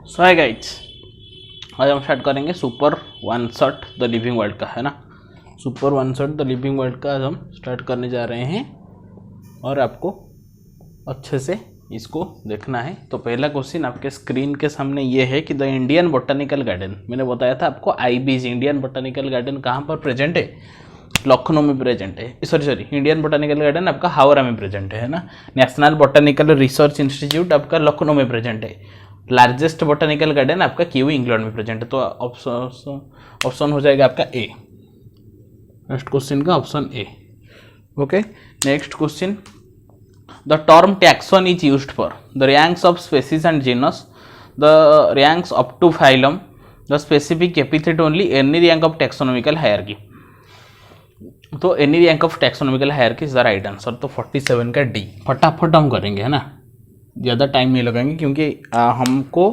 सो hi guys, आज हम start करेंगे super one shot the living world का, है ना। Super one shot the living world का आज हम स्टार्ट करने जा रहे हैं और आपको अच्छे से इसको देखना है। तो पहला क्वेश्चन आपके स्क्रीन के सामने ये है कि द इंडियन बोटानिकल गार्डन, मैंने बताया था आपको आईबीजी इंडियन बोटानिकल गार्डन कहाँ पर प्रेजेंट है, लखनऊ में प्रेजेंट है। सॉरी इंडियन बोटानिकल गार्डन आपका हावड़ा में प्रेजेंट है ना। नेशनल बोटानिकल रिसर्च इंस्टीट्यूट आपका लखनऊ में प्रेजेंट है। लार्जेस्ट बोटानिकल गार्डन आपका किवी इंग्लैंड में प्रेजेंट है। तो ऑप्शन हो जाएगा आपका ए। नेक्स्ट क्वेश्चन का option A. Okay, next question, the term taxon is used for the ranks of species and genus, the ranks up to phylum, the specific epithet only, any rank of taxonomical hierarchy. तो any rank of taxonomical hierarchy is the right answer. तो 47 का D. फटाफट हम करेंगे, है ना, ज़्यादा time नहीं लगाएंगे क्योंकि हमको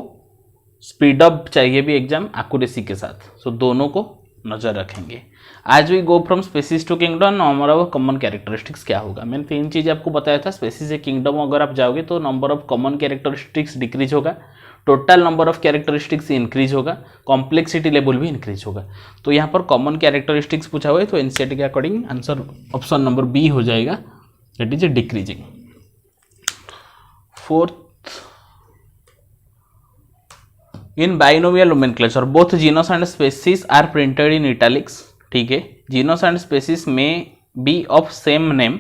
स्पीड अप चाहिए भी एग्जाम एक्यूरेसी के साथ। सो दोनों को नज़र रखेंगे। आज we go from species to kingdom, हमारा वो कॉमन कैरेक्टरिस्टिक्स क्या होगा। मैंने 3 चीज़ आपको बताया था। स्पेसीज से किंगडम अगर आप जाओगे तो number of common characteristics decrease होगा, total number of characteristics increase होगा, कॉम्प्लेक्सिटी लेवल भी इंक्रीज होगा। तो यहाँ पर कॉमन कैरेक्टरिस्टिक्स पूछा हुआ है, तो एनसीईआरटी के according answer option number B हो जाएगा, that is a decreasing. Fourth, in binomial nomenclature both genus and species are printed in italics. ठीक है, जीनस एंड स्पेसीज में बी ऑफ सेम नेम।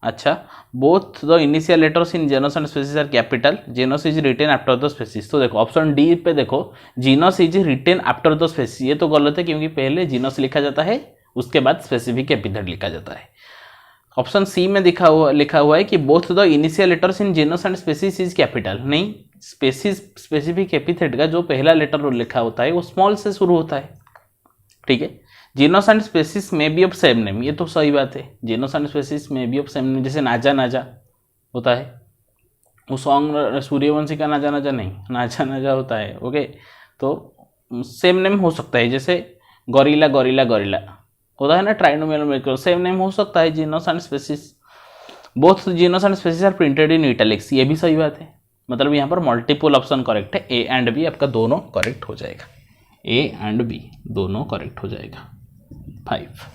अच्छा, both the initial letters in genus and species are capital, genus is written after the species. तो देखो option D पे देखो, genus is written after the species, ये तो गलत है क्योंकि पहले जीनस लिखा जाता है उसके बाद स्पेसिफिक एपिथेट लिखा जाता है। ऑप्शन सी में लिखा हुआ है कि both the initial letters in genus and species is capital. नहीं, स्पेसीज स्पेसिफिक एपिथेट का जो पहला लेटर लिखा होता है वो स्मॉल से शुरू होता है। ठीक है, जीनस एंड स्पेसीज में बी ऑफ सेम नेम, ये तो सही बात है। जीनस एंड स्पेसीज में बी ऑफ सेम नेम, जैसे नाजा नाजा होता है, वो सॉन्ग सूर्यवंशी का नाजा नाजा नहीं, नाजा नाजा होता है। ओके, तो सेम नेम हो सकता है, जैसे गोरिल्ला गोरिल्ला गोरिल्ला होता है ना, ट्राइनोमियल नोमेनक्लेचर सेम नेम हो सकता है। Genus and species, both genus and species are printed in italics, ये भी सही बात है। मतलब यहाँ पर मल्टीपल ऑप्शन करेक्ट है, ए एंड बी आपका दोनों करेक्ट हो जाएगा, ए एंड बी दोनों करेक्ट हो जाएगा। 5,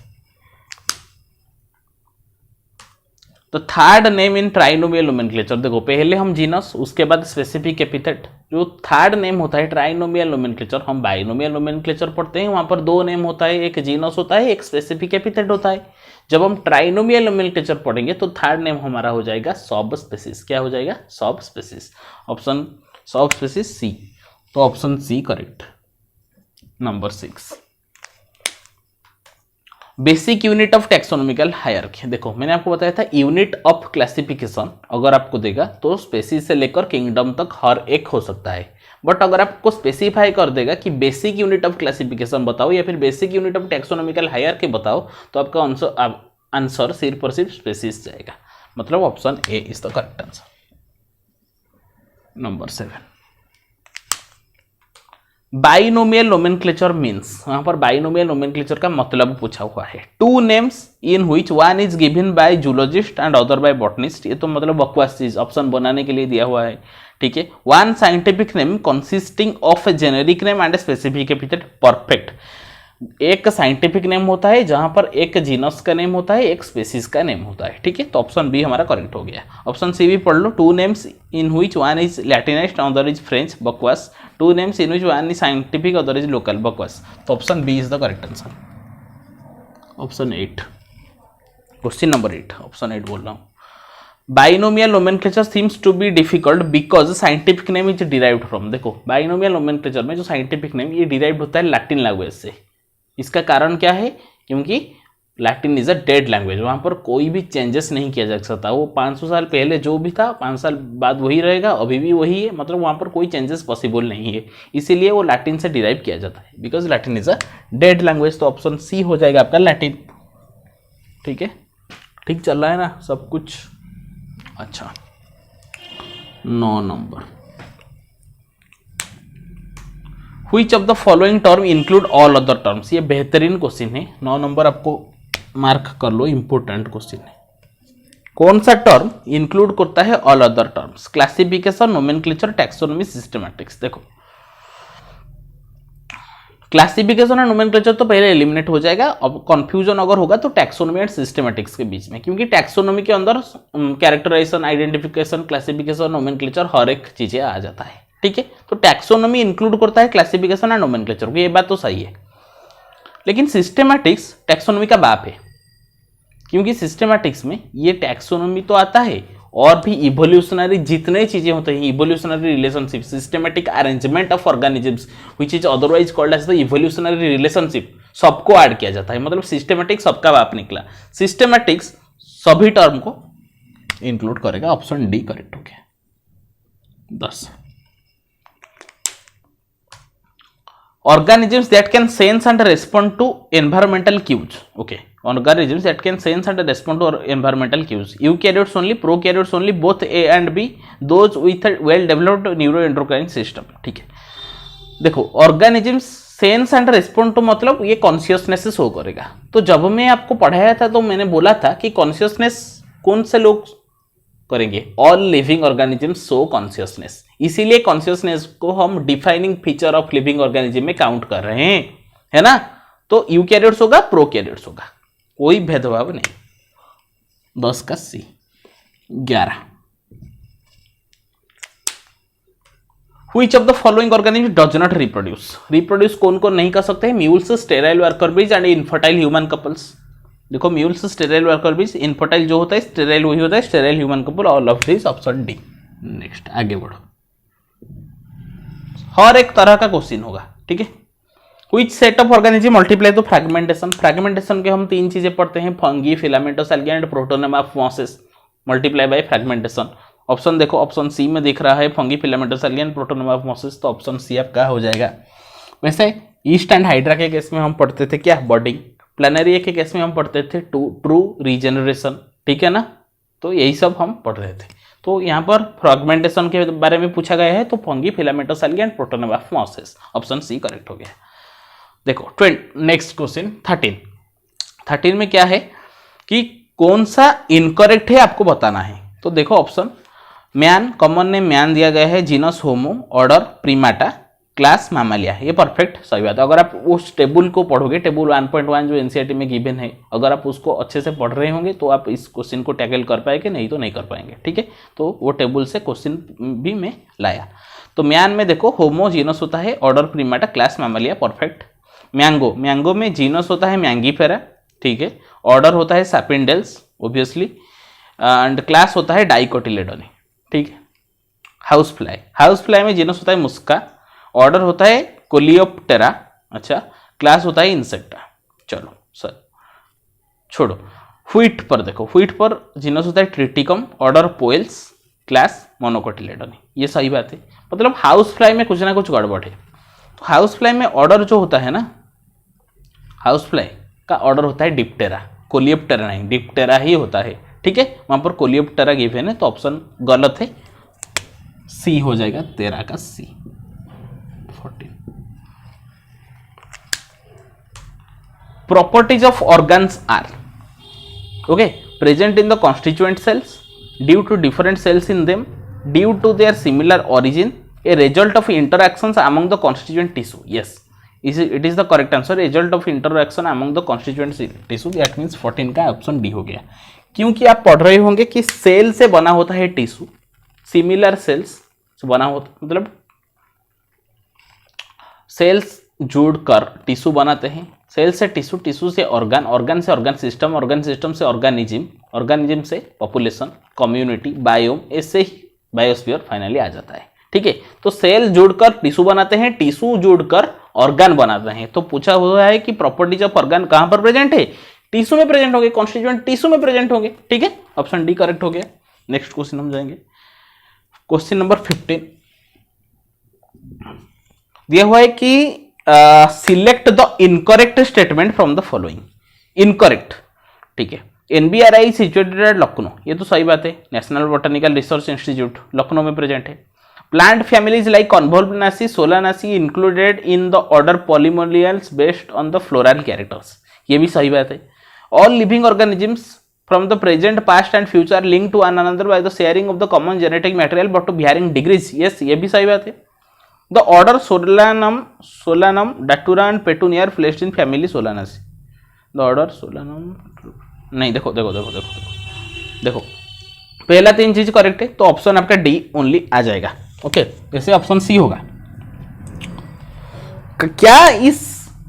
तो third name in trinomial nomenclature, देखो पहले हम जीनस उसके बाद स्पेसिफिक एपिथेट, जो थर्ड नेम होता है ट्राइनोमियल नोमेनक्लेचर। हम बाइनोमियल नोमेनक्लेचर पढ़ते हैं, वहां पर 2 नेम होता है, एक जीनस होता है, एक स्पेसिफिक एपिथेट होता है। जब हम ट्राइनोमियल नोमेनक्लेचर पढ़ेंगे तो थर्ड नेम हमारा हो जाएगा सब स्पेसीज। क्या हो जाएगा? Sub species. Option sub species C, तो option C correct. Number 6, basic unit of taxonomical hierarchy. देखो मैंने आपको बताया था यूनिट ऑफ क्लासिफिकेशन अगर आपको देगा तो स्पेसीज से लेकर किंगडम तक हर एक हो सकता है। बट अगर आपको स्पेसिफाई कर देगा कि बेसिक यूनिट ऑफ क्लासिफिकेशन बताओ या फिर basic unit of taxonomical hierarchy बताओ, तो आपका आंसर सिर्फ और सिर्फ स्पेसीज जाएगा। मतलब option A is the correct answer. Number 7, binomial nomenclature means, वहां पर बाइनोमियल नोमेनक्लेचर का मतलब पूछा हुआ है। 2 names in which one is given by zoologist and other by botanist, ये तो मतलब बकवास चीज ऑप्शन बनाने के लिए दिया हुआ है। ठीक है, 1 scientific name consisting of A generic name and specific epithet, perfect. एक साइंटिफिक नेम होता है जहां पर एक जीनस का नेम होता है, एक स्पेसीज का नेम होता है। ठीक है, तो ऑप्शन बी हमारा करेक्ट हो गया। ऑप्शन सी भी पढ़ लो, 2 names in which one is latinized other is French, बकवास। 2 names in which one is scientific other is local, बकवास। तो option B is the correct answer. Option 8, question number 8, option 8 बोल रहा हूँ। Binomial nomenclature seems to be difficult because scientific name is derived from. देखो binomial nomenclature में जो scientific name ये derived होता है लैटिन लैंग्वेज से। इसका कारण क्या है? क्योंकि Latin is a dead language, वहाँ पर कोई भी चेंजेस नहीं किया जा सकता। वो 500 साल पहले जो भी था 5 साल बाद वही रहेगा, अभी भी वही है। मतलब वहाँ पर कोई चेंजेस पॉसिबल नहीं है, इसीलिए वो लैटिन से डिराइव किया जाता है, because Latin is a dead language. तो ऑप्शन सी हो जाएगा आपका लैटिन। ठीक है, ठीक चल रहा है ना सब कुछ? अच्छा, 9 number, Which of the following term include all other terms, ये बेहतरीन क्वेश्चन है। 9 नंबर आपको मार्क कर लो, इंपोर्टेंट क्वेश्चन है। कौन सा टर्म इंक्लूड करता है all other terms? Classification, nomenclature, taxonomy, systematics. देखो क्लासिफिकेशन और नोमेनक्लेचर तो पहले एलिमिनेट हो जाएगा। अब कंफ्यूजन अगर होगा तो टैक्सोनॉमी एंड सिस्टेमैटिक्स के बीच में, क्योंकि टैक्सोनॉमी के अंदर कैरेक्टराइजेशन, आइडेंटिफिकेशन, क्लासिफिकेशन, नोमेनक्लेचर हर एक चीजें आ जाता है। ठीक है, तो टैक्सोनॉमी इंक्लूड करता है क्लासिफिकेशन एंड नोमेनक्लेचर को, ये बात तो सही है। लेकिन सिस्टेमैटिक्स टैक्सोनॉमी का बाप है, क्योंकि सिस्टेमैटिक्स में ये टैक्सोनॉमी तो आता है और भी इवोल्यूशनरी जितने चीजें होते हैं, evolutionary relationship, systematic arrangement of organisms which is otherwise called as the evolutionary relationship, सबको ऐड किया जाता है। मतलब सिस्टेमैटिक सबका बाप निकला। सिस्टेमैटिक्स सभी टर्म को इंक्लूड करेगा। ऑप्शन डी करेक्ट हो गया। 10 organisms that can sense and respond to environmental cues. Okay, organisms that can sense and respond to environmental cues. Eukaryotes only, prokaryotes only, both A and B, those with a well developed neuroendocrine system. ठीक है, देखो organisms sense and respond to मतलब ये consciousness से show करेगा। तो जब मैं आपको पढ़ाया था तो मैंने बोला था कि कॉन्शियसनेस कौन से लोग करेंगे, all living organisms show consciousness. इसीलिए कॉन्शियसनेस को हम defining feature of living organism में काउंट कर रहे हैं, है ना। तो यूकैरियोट्स होगा, प्रोकैरियोट्स होगा, कोई भेदभाव नहीं। 10 का C. 11 Which of the following organism does not reproduce? Reproduce कौन कौन नहीं कर सकते हैं? Mules, sterile worker bees and infertile human couples. देखो mules, sterile worker bees, infertile जो होता है, स्टेराइल वही होता है, sterile human couple, all of this option D. Next आगे बढ़ो, हर एक तरह का क्वेश्चन होगा, ठीक है। Which set of organism multiply to fragmentation? Fragmentation के हम 3 चीजें पढ़ते हैं, fungi, filamentous algae and protonema mosses. Multiply by fragmentation. Option देखो, ऑप्शन सी में दिख रहा है fungi, filamentous algae and protonema mosses, तो ऑप्शन सी आपका हो जाएगा। वैसे ईस्ट एंड हाइड्रा के केस में हम पढ़ते थे क्या, बर्डिंग। प्लानेरिया के केस में हम पढ़ते थे ट्रू रीजनरेशन, ठीक है ना। तो यही सब हम पढ़ रहे थे। तो यहाँ पर फ्रैगमेंटेशन के बारे में पूछा गया है, तो fungi, filamentous algae and protonema mosses, option C correct हो गया। देखो नेक्स्ट क्वेश्चन 13 में क्या है कि कौन सा इनकरेक्ट है आपको बताना है। तो देखो option, man, common name man दिया गया है, जीनस होमो, ऑर्डर प्रीमाटा, क्लास मैमालिया, ये परफेक्ट सही बात है। अगर आप उस टेबल को पढ़ोगे, टेबल 1.1 जो एनसीईआरटी में गिवन है, अगर आप उसको अच्छे से पढ़ रहे होंगे तो आप इस क्वेश्चन को टैकल कर पाएंगे, नहीं तो नहीं कर पाएंगे, ठीक है। तो वो टेबल से क्वेश्चन भी मैं लाया। तो मैन में देखो होमो जीनस होता है, order primata, class mammalia, perfect. Mango, mango में जीनस होता है मैंगीफेरा, ठीक है। ऑर्डर होता है सैपिंडेल्स ऑब्वियसली, एंड क्लास होता है डाइकोटिलेडोनी, ठीक है। हाउस फ्लाई, हाउस फ्लाई में जीनस होता है मुस्का, ऑर्डर होता है कोलियोप्टेरा, अच्छा, क्लास होता है इंसेक्टा। चलो सर छोड़ो। व्हीट पर देखो, व्हीट पर जीनस होता है ट्रिटिकम, ऑर्डर पोएल्स, क्लास मोनोकोटिलेडोनी, ये सही बात है। मतलब हाउस फ्लाई में कुछ ना कुछ गड़बड़ है। तो हाउस फ्लाई में ऑर्डर जो होता है ना, हाउस फ्लाई का ऑर्डर होता है डिप्टेरा, कोलियोप्टेरा नहीं, डिप्टेरा ही होता है, ठीक है। वहां पर कोलियोप्टेरा गिवन है, तो ऑप्शन गलत है, सी हो जाएगा 13 का C. 14 properties of organs are okay present in the constituent cells, due to different cells in them, due to their similar origin, a result of interactions among the constituent tissue. Yes, it is the correct answer, result of interaction among the constituent tissue, that means 14 का option D हो गया। क्योंकि आप पढ़ रहे होंगे कि cell से बना होता है टिश्यू, सिमिलर सेल्स से बना होता, मतलब सेल्स जुड़कर टिश्यू बनाते हैं, सेल से टिश्यू, टिश्यू से ऑर्गन, ऑर्गन से ऑर्गन सिस्टम, ऑर्गन सिस्टम से ऑर्गेनिज्म, ऑर्गेनिज्म से पॉपुलेशन, कम्युनिटी, बायोम, ऐसे ही बायोस्फीयर फाइनली आ जाता है, ठीक है। तो सेल जोड़कर टिश्यू बनाते हैं, टिश्यू जोड़कर ऑर्गन बनाते हैं। तो पूछा हुआ है कि प्रॉपर्टीज ऑफ ऑर्गन कहां पर प्रेजेंट है, टिश्यू में प्रेजेंट होंगे, कॉन्स्टिट्यूएंट टिश्यू में प्रेजेंट होंगे, ठीक है। ऑप्शन डी करेक्ट हो गया। नेक्स्ट क्वेश्चन हम जाएंगे, क्वेश्चन नंबर 15 दिया हुआ है कि select the incorrect statement from the following. Incorrect, ठीक है। एनबीआरआई सिचुएटेड एट लखनऊ, ये तो सही बात है, national botanical research institute Lucknow में प्रेजेंट है। Plant families like Convolvulaceae, Solanaceae included in the order Polynomials based on the floral characters, ये भी सही बात है। All living organisms from the present, past and future are linked to one another by the sharing of the common genetic material but to varying degrees, yes, ये भी सही बात है। The order solanum datura and petunia placed in family solanaceae. The order solanum नहीं, देखो देखो देखो देखो देखो देखो पहला 3 चीज करेक्ट है तो ऑप्शन आपका डी ओनली आ जाएगा। ओके, जैसे ऑप्शन सी होगा। क्या इस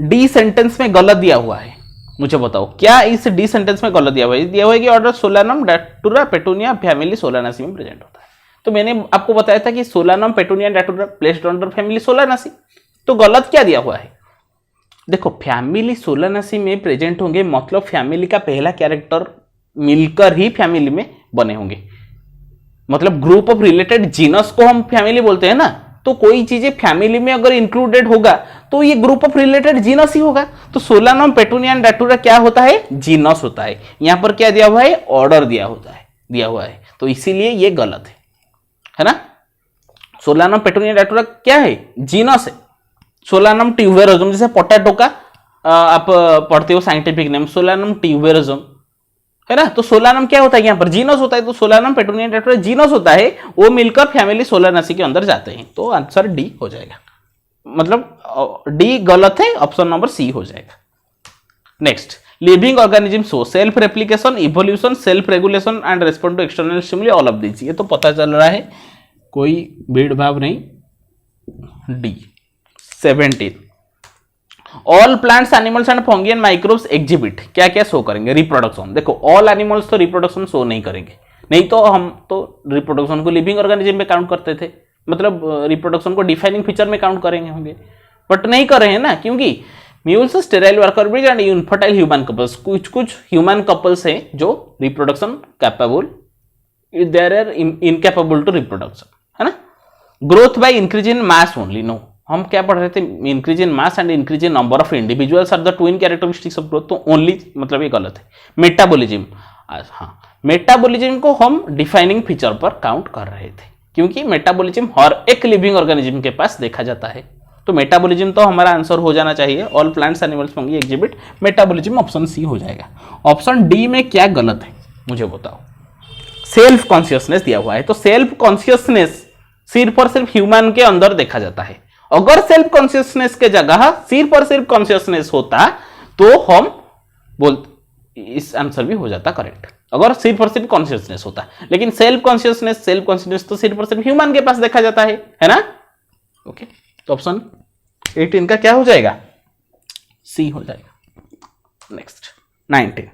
डी सेंटेंस में गलत दिया हुआ है, मुझे बताओ। क्या इस डी सेंटेंस में गलत दिया हुआ है? दिया हुआ है कि ऑर्डर सोलानम डाटूरा पेटूनिया फैमिली सोलानासी में प्रेजेंट होता है। तो मैंने आपको बताया था कि solanum petunia datura placed under family solanaceae, तो गलत क्या दिया हुआ है? देखो, फैमिली सोलानासी में प्रेजेंट होंगे मतलब फैमिली का पहला कैरेक्टर मिलकर ही फैमिली में बने होंगे, मतलब ग्रुप ऑफ रिलेटेड जीनस को हम फैमिली बोलते हैं ना। तो कोई चीजें फैमिली में अगर इंक्लूडेड होगा तो ये ग्रुप ऑफ रिलेटेड जीनस ही होगा। तो सोलानम पेटूनिया डाटूरा क्या होता है? जीनस होता है। यहां पर क्या दिया हुआ है? ऑर्डर दिया हुआ है, तो इसीलिए ये गलत है ना। सोलानम पेटूनिया डाटूरा क्या है? जीनस है। सोलानम ट्यूबेरोजम, जैसे पोटैटो का आप पढ़ते हो साइंटिफिक नेम सोलानम ट्यूबेरोजम, है ना। तो सोलानम क्या होता है? यहाँ पर जीनस होता है। तो सोलानम पेटूनिया डाटूरा जीनस होता है, वो मिलकर फैमिली सोलानासी के अंदर जाते हैं। तो आंसर डी हो जाएगा, मतलब डी गलत है, ऑप्शन नंबर सी हो जाएगा। Next, living organism show self replication, evolution, self regulation and respond to external stimuli, all of this. ये तो पता चल रहा है, कोई भेदभाव नहीं। D 17, all plants animals and fungi and microbes exhibit, क्या क्या शो करेंगे? रिप्रोडक्शन। देखो, ऑल एनिमल्स तो रिप्रोडक्शन शो नहीं करेंगे, नहीं तो हम तो रिप्रोडक्शन को लिविंग ऑर्गेनिज्म में काउंट करते थे, मतलब रिप्रोडक्शन को डिफाइनिंग फीचर में काउंट करेंगे होंगे, बट नहीं कर रहे हैं ना, क्योंकि mules, sterile worker bees and infertile human couples, कुछ ह्यूमन कपल्स हैं जो reproduction capable, there are incapable to reproduction, है ना। Growth by increase in mass only, no. हम क्या पढ़ रहे थे? Increase in mass and increase in number of individuals are the twin characteristics of growth, तो ओनली, मतलब ये गलत है। मेटाबॉलिज्म, हाँ, मेटाबॉलिज्म को हम डिफाइनिंग फीचर पर काउंट कर रहे थे, क्योंकि मेटाबॉलिज्म हर एक लिविंग ऑर्गेनिज्म के पास देखा जाता है। तो मेटाबॉलिज्म तो हमारा आंसर हो जाना चाहिए। All plants animals fungi exhibit metabolism, option C हो जाएगा। ऑप्शन डी में क्या गलत है मुझे बताओ। सेल्फ कॉन्शियसनेस दिया हुआ है, तो सेल्फ कॉन्शियसनेस सिर्फ और सिर्फ ह्यूमन के अंदर देखा जाता है। अगर सेल्फ कॉन्शियसनेस के जगह सिर्फ और सिर्फ कॉन्शियसनेस होता तो हम बोलते, इस आंसर भी हो जाता करेक्ट, अगर सिर्फ और सिर्फ कॉन्शियसनेस होता। लेकिन सेल्फ कॉन्शियसनेस तो सिर्फ और सिर्फ ह्यूमन के पास देखा जाता है ना। ओके, तो ऑप्शन 18 का क्या हो जाएगा? सी हो जाएगा। नेक्स्ट 19,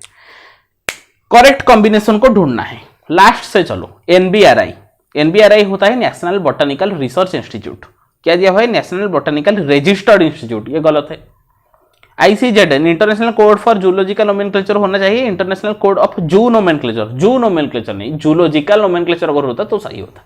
करेक्ट कॉम्बिनेशन को ढूंढना है। लास्ट से चलो, एनबीआरआई होता है नेशनल बॉटनिकल रिसर्च इंस्टीट्यूट, क्या दिया हुआ है? नेशनल बॉटनिकल रजिस्टर्ड इंस्टीट्यूट, ये गलत है। ICZ international code for zoological nomenclature होना चाहिए, international code of zoo nomenclature नहीं, जूलॉजिकल नोमेनक्लेचर अगर होता तो सही होता।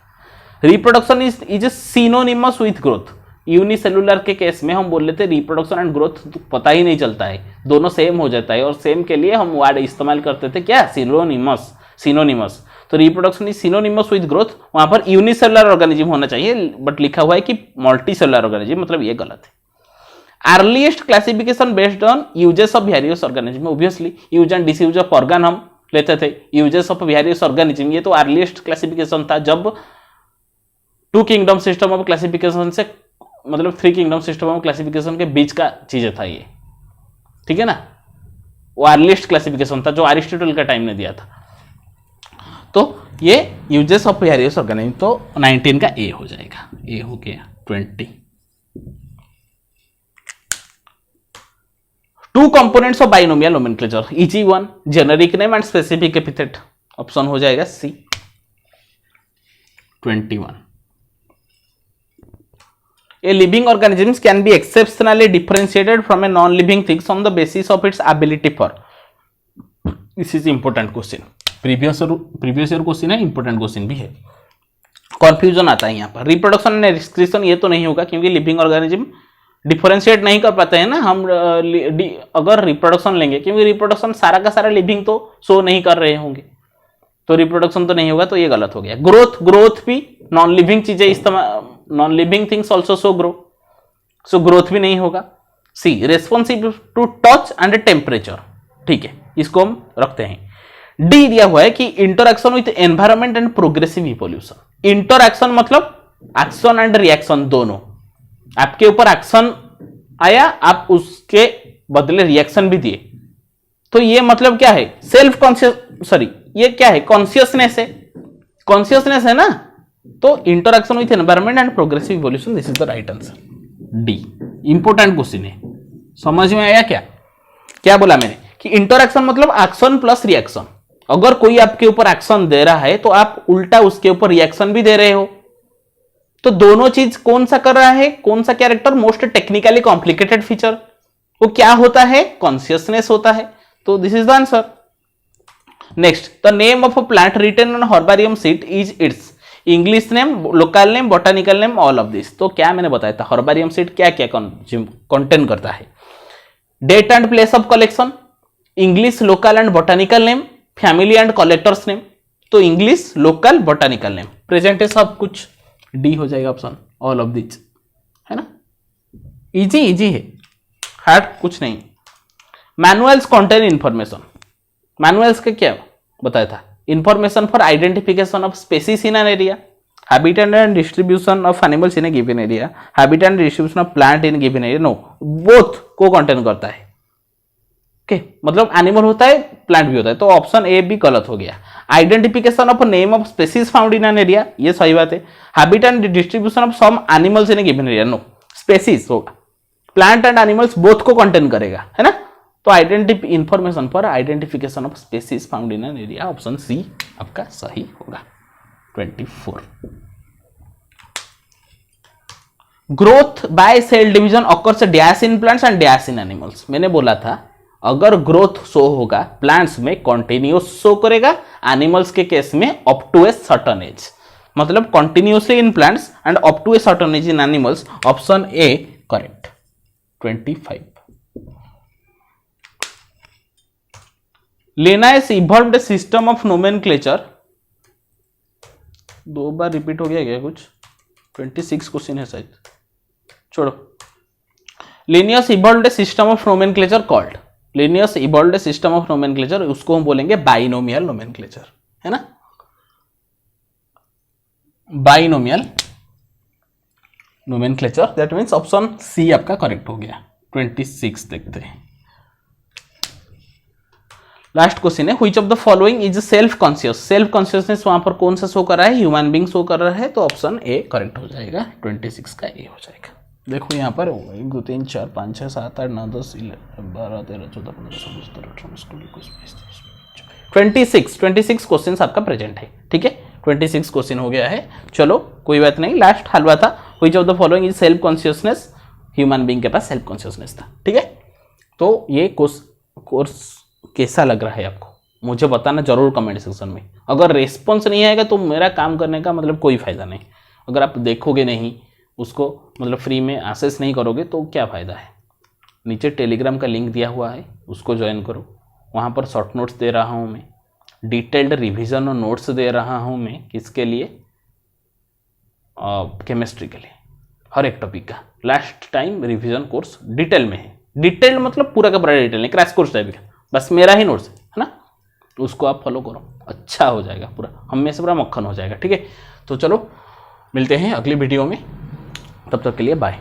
Reproduction is synonymous with growth, unicellular के केस में हम बोल लेते रिप्रोडक्शन एंड ग्रोथ पता ही नहीं चलता है, दोनों सेम हो जाता है, और सेम के लिए हम वर्ड इस्तेमाल करते थे क्या? सिनोनिमस। तो reproduction is synonymous with growth, वहां पर यूनिसेलुलर ऑर्गेनिज्म होना चाहिए, बट लिखा हुआ है कि मल्टीसेलुलर ऑर्गेनिज्म, मतलब ये गलत है। Earliest classification based on uses of various organism, obviously use and disuse of organ हम लेते थे, यूजेस ऑफ वेरियस ऑर्गेनिज्म, ये तो अर्लीस्ट क्लासिफिकेशन था जब 2 किंगडम सिस्टम ऑफ क्लासिफिकेशन से, मतलब 3 किंगडम सिस्टम ऑफ क्लासिफिकेशन के बीच का चीजें था ये, ठीक है ना। वो अर्लीस्ट क्लासिफिकेशन था जो एरिस्टोटल का टाइम ने दिया था। तो ये यूजेस ऑफ वेरियस ऑर्गेनिज्म, तो 19 का ए हो जाएगा। ए हो गया 20। 2 components of binomial nomenclature, easy one, generic name and specific epithet, option हो जाएगा सी 21। A living organisms can be exceptionally differentiated from a non-living things on the basis of its ability for. This is important question. Previous year question है, important question भी है। Confusion आता है यहाँ पर, reproduction and excretion ये तो नहीं होगा क्योंकि लिविंग ऑर्गेनिज्म डिफरेंशिएट नहीं कर पाते हैं ना हम अगर रिप्रोडक्शन लेंगे, क्योंकि रिप्रोडक्शन सारा का सारा लिविंग तो शो नहीं कर रहे होंगे, तो रिप्रोडक्शन तो नहीं होगा, तो ये गलत हो गया। ग्रोथ भी नॉन लिविंग चीजें इस्तेमाल, non living things also show grow, so growth भी नहीं होगा। C responsive to touch and temperature, ठीक है, इसको हम रखते हैं। डी दिया हुआ है कि interaction with environment and progressive evolution. Interaction मतलब एक्शन एंड रिएक्शन दोनों, आपके ऊपर एक्शन आया, आप उसके बदले रिएक्शन भी दिए, तो ये मतलब क्या है, सेल्फ कॉन्शियस, सॉरी ये क्या है, कॉन्शियसनेस है, कॉन्शियसनेस है ना, तो interaction with environment and progressive evolution, this is the right answer D. Important question है, समझ में आया क्या, क्या बोला मैंने कि इंटरक्शन मतलब एक्शन प्लस रिएक्शन। अगर कोई आपके ऊपर एक्शन दे रहा है तो आप उल्टा उसके ऊपर रिएक्शन भी दे रहे हो, तो दोनों चीज कौन सा कर रहा है, कौन सा character, most technically complicated feature, वो क्या होता है, कॉन्शियसनेस होता है, तो this is the answer. Next, the name of a plant written on herbarium sheet is its English name, local name, botanical name, all of this. तो क्या मैंने बताया था, हर्बारियम सीट क्या क्या कंटेन करता है, date and place of collection, English, local and botanical name, family and collectors name. तो English, local, botanical name, present है सब कुछ, डी हो जाएगा ऑप्शन, ऑल ऑफ दिस, है ना, इजी इजी है, हार्ड कुछ नहीं। मैनुअल्स कंटेन इंफॉर्मेशन, मैनुअल्स का क्या बताया था, information for identification of species in an area, habitat and distribution of animals in a given area, habitat and distribution of plant in given area, no both को contain करता है। Okay, मतलब animal होता है, प्लांट भी होता है, तो ऑप्शन ए भी गलत हो गया। Identification of name of species found in an area, ये सही बात है। Habitat and distribution of some animals in a given area, no, species होगा, प्लांट एंड एनिमल्स बोथ को कंटेन करेगा, है ना, तो information for identification of species found in an area, option C आपका सही होगा। 24, growth by cell division occurs dash in plants and dash in animals. मैंने बोला था अगर ग्रोथ शो होगा प्लांट्स में कंटिन्यूस शो करेगा, एनिमल्स के केस में up to a certain age, मतलब continuously in plants and up to a certain age in animals, option A correct. 25, Linnaeus evolved system of nomenclature, दो बार repeat हो गया क्या कुछ, 26 क्वेश्चन है शायद, छोड़ो। Linnaeus evolved system of nomenclature called, Linnaeus evolved system of nomenclature, उसको हम बोलेंगे बाइनोमियल नोमेनक्लेचर, है ना, binomial nomenclature, that means option C आपका करेक्ट हो गया। 26 देखते हैं, लास्ट क्वेश्चन है, which of the following is self conscious, self consciousness वहां पर कौन सा शो कर रहा है, ह्यूमन बीइंग शो कर रहा है, तो ऑप्शन ए करेक्ट हो जाएगा, 26 का ए हो जाएगा। देखो यहाँ पर 1 2 3 4 5 6 7 8 9 10 11 12 13 14 15 16 17 18 19 20 26 क्वेश्चन आपका प्रेजेंट है, ठीक है, 26 क्वेश्चन हो गया है। चलो कोई बात नहीं, लास्ट हलवा था, which of the following is self consciousness, human being के पास सेल्फ कॉन्शियसनेस था, ठीक है। तो ये कोर्स कैसा लग रहा है आपको, मुझे बताना जरूर कमेंट सेक्शन में। अगर रेस्पॉन्स नहीं आएगा तो मेरा काम करने का मतलब कोई फायदा नहीं, अगर आप देखोगे नहीं उसको, मतलब फ्री में एक्सेस नहीं करोगे तो क्या फ़ायदा है। नीचे टेलीग्राम का लिंक दिया हुआ है, उसको ज्वाइन करो, वहाँ पर शॉर्ट नोट्स दे रहा हूँ मैं, डिटेल्ड रिवीजन और नोट्स दे रहा हूँ मैं, किसके लिए, केमिस्ट्री के लिए, हर एक टॉपिक का last time revision course detail में है, डिटेल मतलब पूरा का पूरा डिटेल नहीं, क्रैश कोर्स टाइप का, बस मेरा ही नोट्स है ना, उसको आप फॉलो करो, अच्छा हो जाएगा, पूरा हम में से पूरा मक्खन हो जाएगा, ठीक है। तो चलो मिलते हैं अगली वीडियो में, तब तक के लिए बाय।